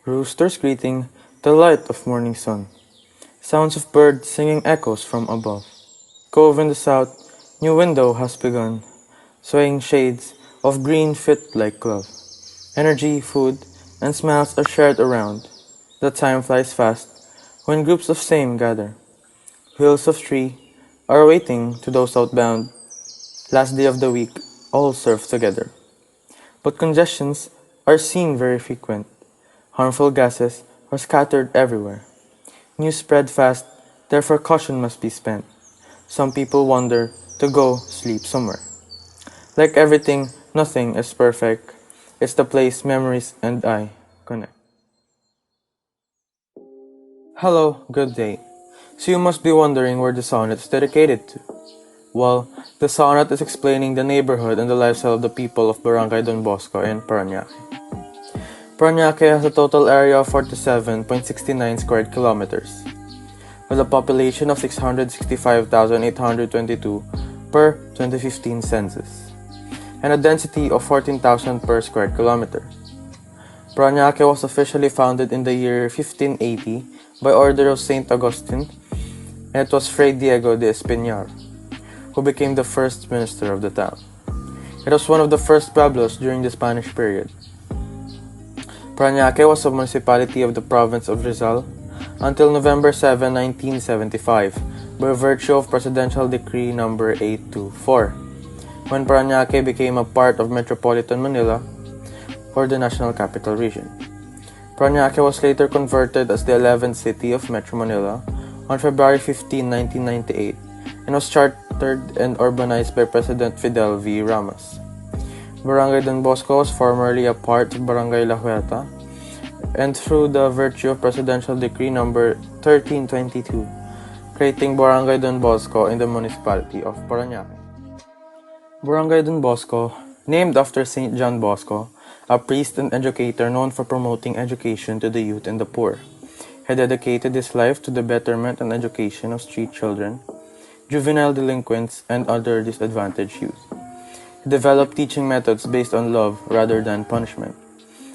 roosters greeting the light of morning sun, sounds of birds singing echoes from above. Cove in the south, new window has begun, swaying shades of green fit like glove. Energy, food, and smiles are shared around. The time flies fast when groups of same gather. Wheels of tree are waiting to those outbound. Last day of the week, all serve together. But congestions are seen very frequent. Harmful gases are scattered everywhere. News spread fast, therefore caution must be spent. Some people wander to go sleep somewhere. Like everything, nothing is perfect. It's the place memories and I connect. Hello, good day. So you must be wondering where the sonnet is dedicated to. Well, the sonnet is explaining the neighborhood and the lifestyle of the people of Barangay Don Bosco and Parañaque. Parañaque has a total area of 47.69 square kilometers, with a population of 665,822 per 2015 census, and a density of 14,000 per square kilometer. Parañaque was officially founded in the year 1580 by order of Saint Augustine, and it was Fray Diego de Espinar who became the first minister of the town. It was one of the first pueblos during the Spanish period. Parañaque was a municipality of the province of Rizal until November 7, 1975, by virtue of Presidential Decree No. 824, when Parañaque became a part of Metropolitan Manila or the National Capital Region. Parañaque was later converted as the 11th city of Metro Manila on February 15, 1998, and was chartered and urbanized by President Fidel V. Ramos. Barangay Don Bosco was formerly a part of Barangay La Huerta, and through the virtue of Presidential Decree No. 1322, creating Barangay Don Bosco in the municipality of Parañaque. Barangay Don Bosco, named after Saint John Bosco, a priest and educator known for promoting education to the youth and the poor. He dedicated his life to the betterment and education of street children, juvenile delinquents, and other disadvantaged youth. He developed teaching methods based on love rather than punishment,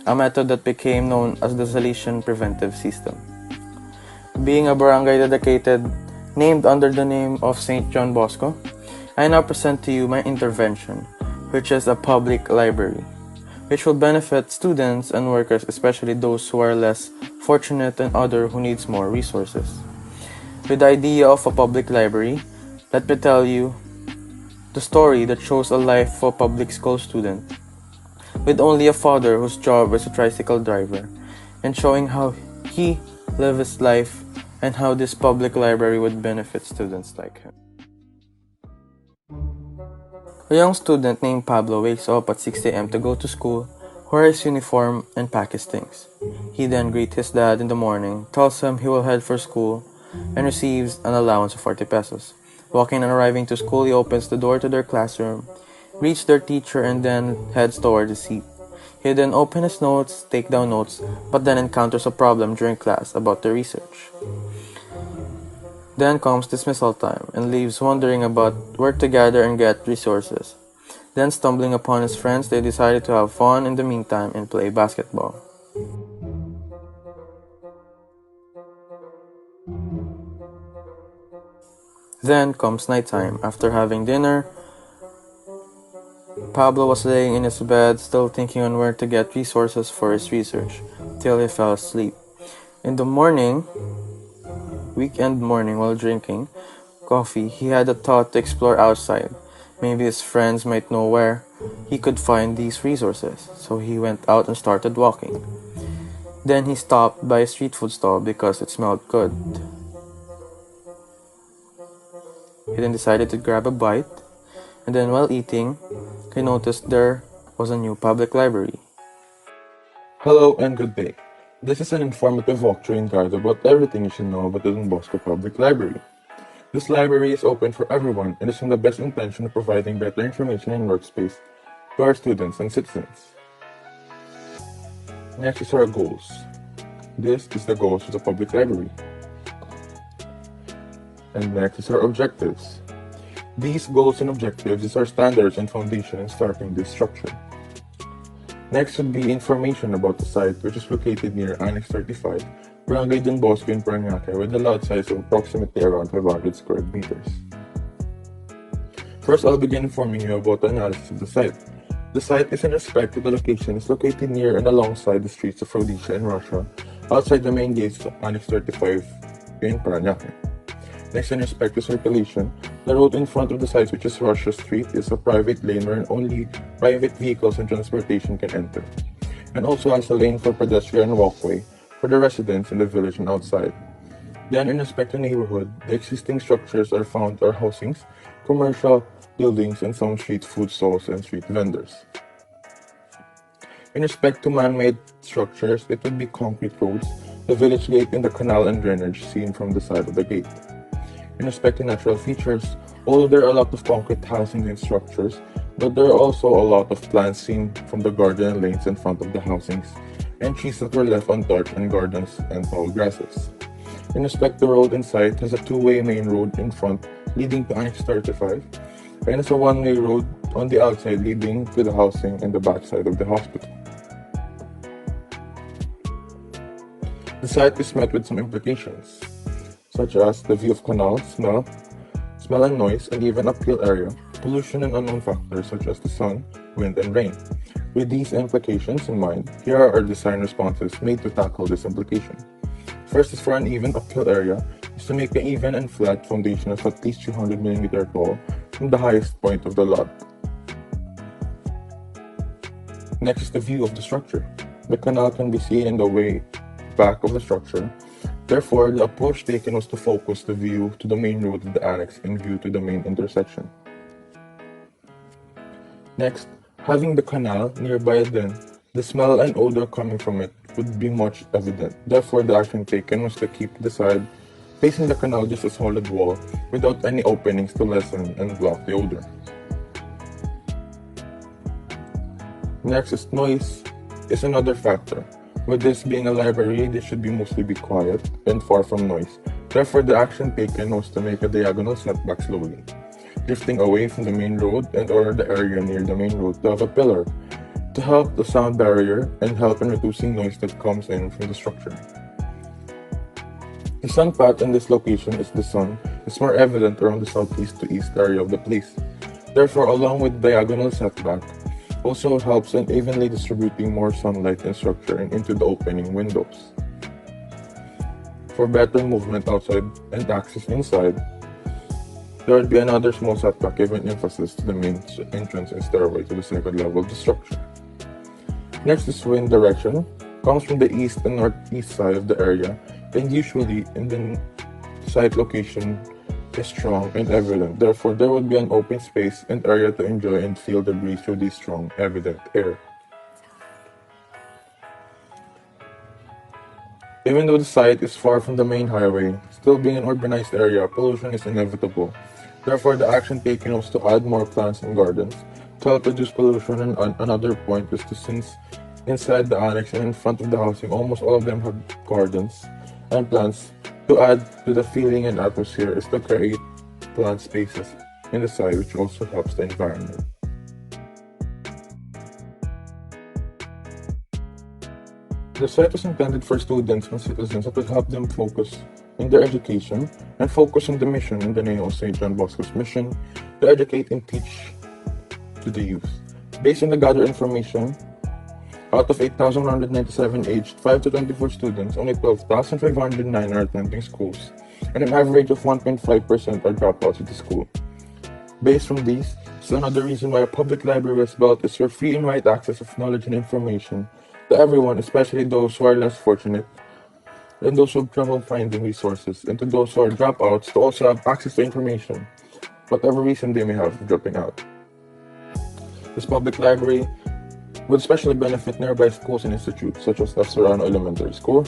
a method that became known as the Salesian Preventive System. Being a barangay dedicated, named under the name of St. John Bosco, I now present to you my intervention, which is a public library, which will benefit students and workers, especially those who are less fortunate and others who needs more resources. With the idea of a public library, let me tell you the story that shows a life of a public school student, with only a father whose job is a tricycle driver, and showing how he lived his life and how this public library would benefit students like him. A young student named Pablo wakes up at 6 a.m. to go to school, wear his uniform, and pack his things. He then greets his dad in the morning, tells him he will head for school, and receives an allowance of 40 pesos. Walking and arriving to school, he opens the door to their classroom, greets their teacher, and then heads toward his seat. He then opens his notes, take down notes, but then encounters a problem during class about the research. Then comes dismissal time, and leaves wondering about where to gather and get resources. Then stumbling upon his friends, they decided to have fun in the meantime and play basketball. Then comes nighttime. After having dinner, Pablo was laying in his bed, still thinking on where to get resources for his research, till he fell asleep. In the morning, weekend morning, while drinking coffee, he had a thought to explore outside. Maybe his friends might know where he could find these resources, so he went out and started walking. Then he stopped by a street food stall because it smelled good. He then decided to grab a bite, and then while eating, he noticed there was a new public library. Hello and good day. This is an informative walkthrough and guide about everything you should know about the Don Bosco Public Library. This library is open for everyone and is in the best intention of providing better information and workspace to our students and citizens. Next is our goals. This is the goals of the public library. And next is our objectives. These goals and objectives is our standards and foundation in starting this structure. Next would be information about the site, which is located near Annex 35, Barangay Bosco in Parañaque, with a lot size of approximately around 500 square meters. First, I'll begin informing you about the analysis of the site. The site is in respect to the location is located near and alongside the streets of Rhodesia and Russia, outside the main gates of Annex 35 in Parañaque. Next, in respect to circulation, the road in front of the site, which is Russia Street, is a private lane where only private vehicles and transportation can enter, and also has a lane for pedestrian walkway for the residents in the village and outside. Then, in respect to neighborhood, the existing structures are found are housings, commercial buildings, and some street food stalls and street vendors. In respect to man-made structures, it would be concrete roads, the village gate, and the canal and drainage seen from the side of the gate. In respect to natural features, although there are a lot of concrete housing and structures, but there are also a lot of plants seen from the garden and lanes in front of the housings, and trees that were left untouched, and gardens and tall grasses. In respect to road and site, has a two-way main road in front leading to Annex 35, and has a one-way road on the outside leading to the housing and the backside of the hospital. The site is met with some implications, such as the view of canal, smell and noise, and even uphill area, pollution and unknown factors such as the sun, wind, and rain. With these implications in mind, here are our design responses made to tackle this implication. First is for an even uphill area, is to make an even and flat foundation of at least 200 mm tall from the highest point of the lot. Next is the view of the structure. The canal can be seen in the way back of the structure. Therefore, the approach taken was to focus the view to the main road of the annex in view to the main intersection. Next, having the canal nearby, then the smell and odor coming from it would be much evident. Therefore, the action taken was to keep the side facing the canal just a solid wall without any openings to lessen and block the odor. Next is noise is another factor. With this being a library, this should mostly be quiet and far from noise. Therefore, the action taken was to make a diagonal setback slowly, drifting away from the main road and or the area near the main road to have a pillar to help the sound barrier and help in reducing noise that comes in from the structure. The sun path in this location is the sun is more evident around the southeast to east area of the place. Therefore, along with diagonal setback, also helps in evenly distributing more sunlight and structure and into the opening windows. For better movement outside and access inside, there would be another small setback giving emphasis to the main entrance and stairway to the second level of the structure. Next is wind direction, comes from the east and northeast side of the area, and usually in the site location is strong and evident. Therefore, there would be an open space and area to enjoy and feel the breeze through this strong, evident air. Even though the site is far from the main highway, still being an urbanized area, pollution is inevitable. Therefore, the action taken was to add more plants and gardens to help reduce pollution. And another point is to, since inside the annex and in front of the housing, almost all of them have gardens and plants, to add to the feeling and atmosphere is to create plant spaces in the site, which also helps the environment. The site was intended for students and citizens that would help them focus in their education and focus on the mission in the name of St. John Bosco's mission to educate and teach to the youth. Based on the gathered information, out of 8,197 aged 5 to 24 students, only 12,509 are attending schools, and an average of 1.5% are dropouts at the school. Based from these, is another reason why a public library was built is for free and right access of knowledge and information to everyone, especially those who are less fortunate and those who have trouble finding resources, and to those who are dropouts to also have access to information, whatever reason they may have for dropping out. This public library would especially benefit nearby schools and institutes such as the Serrano Elementary School.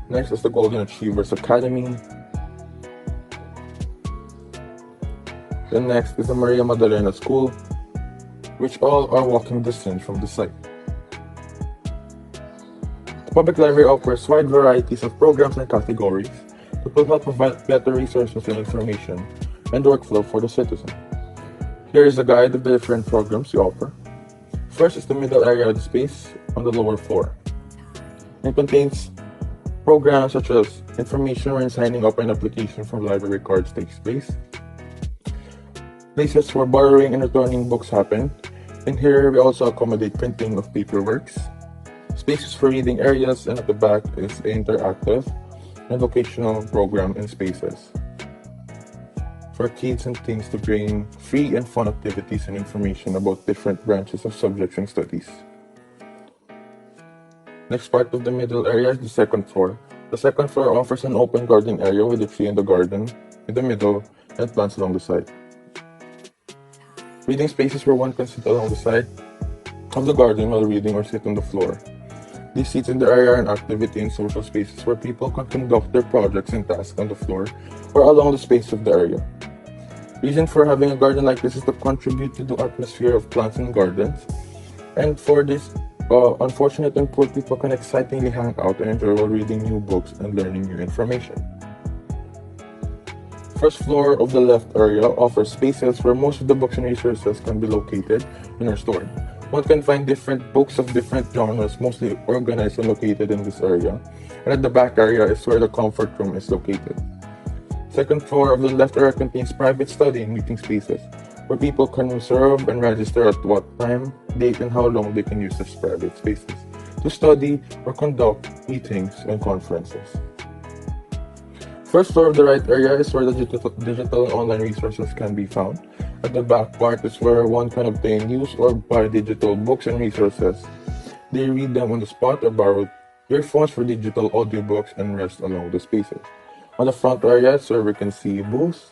Next is the Golden Achievers Academy. Then next is the Maria Magdalena School, which all are walking distance from the site. The public library offers wide varieties of programs and categories that will help provide better resources and information and workflow for the citizen. Here is a guide of the different programs we offer. First is the middle area of the space on the lower floor. It contains programs such as information when signing up an application for library cards takes place, places where borrowing and returning books happen, and here we also accommodate printing of paperworks, spaces for reading areas, and at the back is interactive and vocational program and spaces for kids and teens to bring free and fun activities and information about different branches of subjects and studies. Next part of the middle area is the second floor. The second floor offers an open garden area with a tree in the garden in the middle and plants along the side. Reading spaces where one can sit along the side of the garden while reading or sit on the floor. These seats in the area are an activity and social spaces where people can conduct their projects and tasks on the floor or along the space of the area. Reason for having a garden like this is to contribute to the atmosphere of plants and gardens. And for this, unfortunate and poor people can excitingly hang out and enjoy while reading new books and learning new information. First floor of the left area offers spaces where most of the books and resources can be located and are stored. One can find different books of different genres, mostly organized and located in this area. And at the back area is where the comfort room is located. Second floor of the left area contains private study and meeting spaces, where people can reserve and register at what time, date, and how long they can use these private spaces to study or conduct meetings and conferences. First floor of the right area is where the digital and online resources can be found. At the back part is where one can obtain, use, or buy digital books and resources. They read them on the spot or borrow earphones for digital audiobooks and rest along the spaces. On the front area is where we can see booths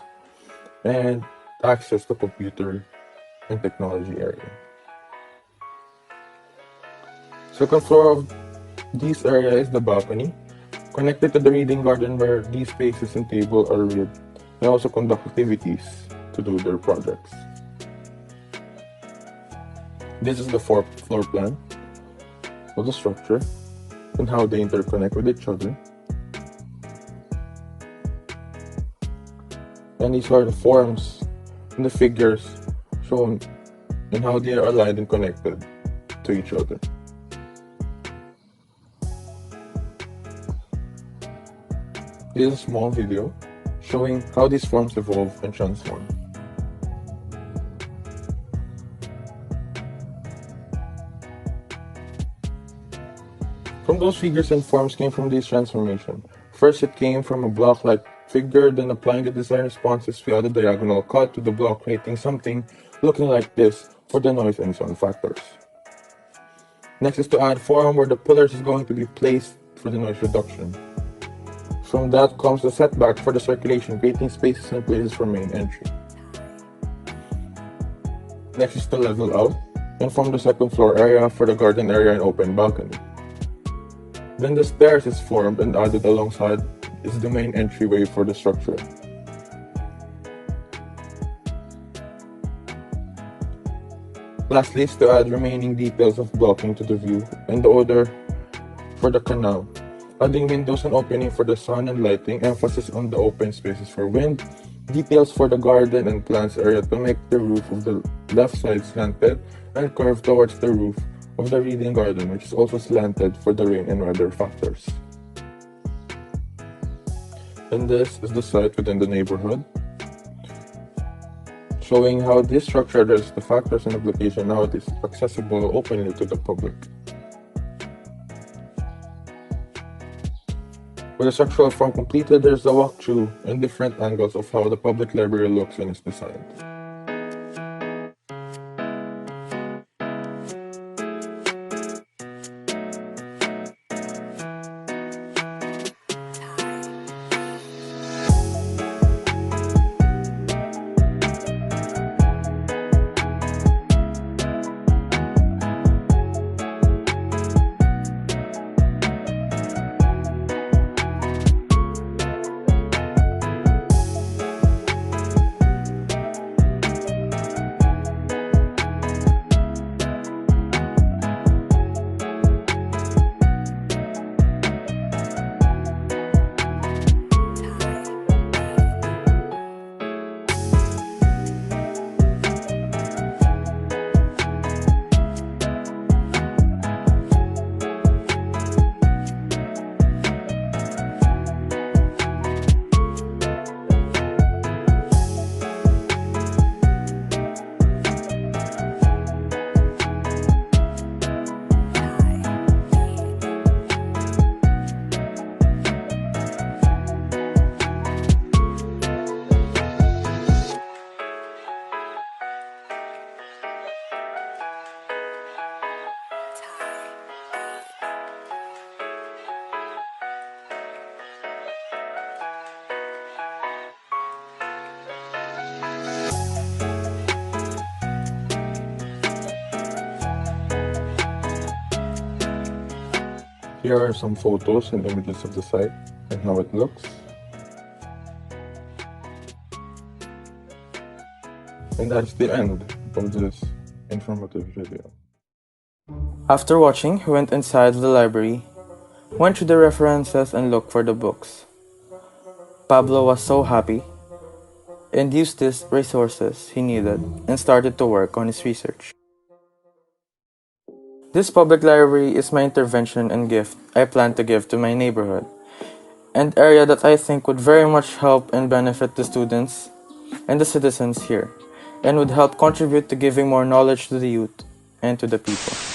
and access to computer and technology area. Second floor of this area is the balcony, connected to the reading garden where these spaces and tables are read. They also conduct activities to do their projects. This is the fourth floor plan of the structure and how they interconnect with each other. And these are the forms and the figures shown and how they are aligned and connected to each other. This is a small video showing how these forms evolve and transform. From those figures and forms came from this transformation. First, it came from a block-like figure, then applying the design responses via the diagonal cut to the block, creating something looking like this for the noise and sound factors. Next is to add form where the pillars is going to be placed for the noise reduction. From that comes the setback for the circulation, creating spaces and places for main entry. Next is to level out and form the second floor area for the garden area and open balcony. Then the stairs is formed and added alongside is the main entryway for the structure. Lastly is to add remaining details of blocking to the view and the order for the canal, adding windows and opening for the sun and lighting, emphasis on the open spaces for wind, details for the garden and plants area to make the roof of the left side slanted and curved towards the roof of the reading garden, which is also slanted for the rain and weather factors. And this is the site within the neighborhood, showing how this structure addresses the factors and application, how it is accessible openly to the public. With the structural form completed, there's a walkthrough and different angles of how the public library looks and is designed. Here are some photos and images of the site and how it looks. And that's the end of this informative video. After watching, he went inside the library, went through the references and looked for the books. Pablo was so happy and used these resources he needed and started to work on his research. This public library is my intervention and gift I plan to give to my neighborhood, an area that I think would very much help and benefit the students and the citizens here, and would help contribute to giving more knowledge to the youth and to the people.